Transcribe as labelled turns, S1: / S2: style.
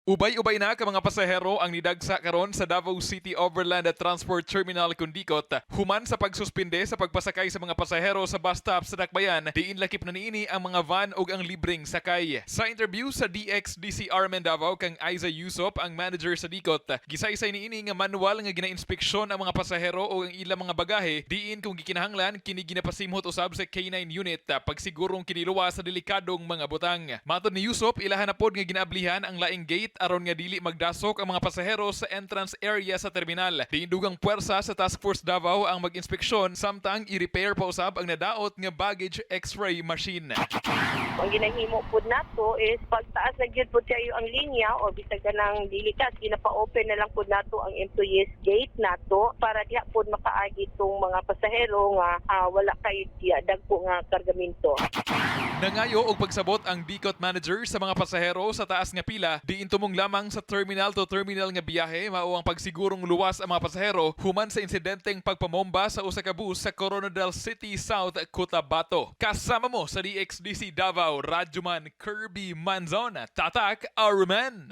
S1: Ubay-ubay na ka mga pasahero ang nidagsa karon sa Davao City Overland Transport Terminal Kundikot human sa pagsuspinde sa pagpasakay sa mga pasahero sa bus stop sa Dakbayan diin lakip na niini ang mga van ug ang libreng sakay. Sa interview sa DXDCR Davao kang Aiza Yusop ang manager sa Dikot, gisaysay niini nga manual nga gina-inspeksyon ang mga pasahero o ang ilang mga bagahe diin kung gikinahanglan kini ginapasimhot usab sa K9 unit pagsigurong kiniluwa sa delikadong mga butang. Matod ni Yusop, ilahan na pod nga ginaablihan ang laing gate aron nga dili magdasok ang mga pasahero sa entrance area sa terminal. Diindugang puwersa sa Task Force Davao ang mag-inspeksyon samtang i-repair pa usab ang nadaot nga baggage x-ray machine.
S2: Ang ginahimo pud nato is pagtaas na gyud pud kayo ang linya o bisag kanang dili ka ginapa-open na lang pud nato ang employees gate nato para diha pud makaagi tong mga pasahero nga wala kay diya dagko nga kargamento.
S1: Nangayo og pagsabot ang Dikot manager sa mga pasahero sa taas nga pila diin tumong lamang sa terminal to terminal nga biyahe mao ang pagsigurong luwas ang mga pasahero human sa insidenteng pagpamomba sa usa ka bus sa Coronadal City South, Cotabato. Kasama mo sa DXDC Davao, Radyoman Kirby Manzona, Tatak Arman.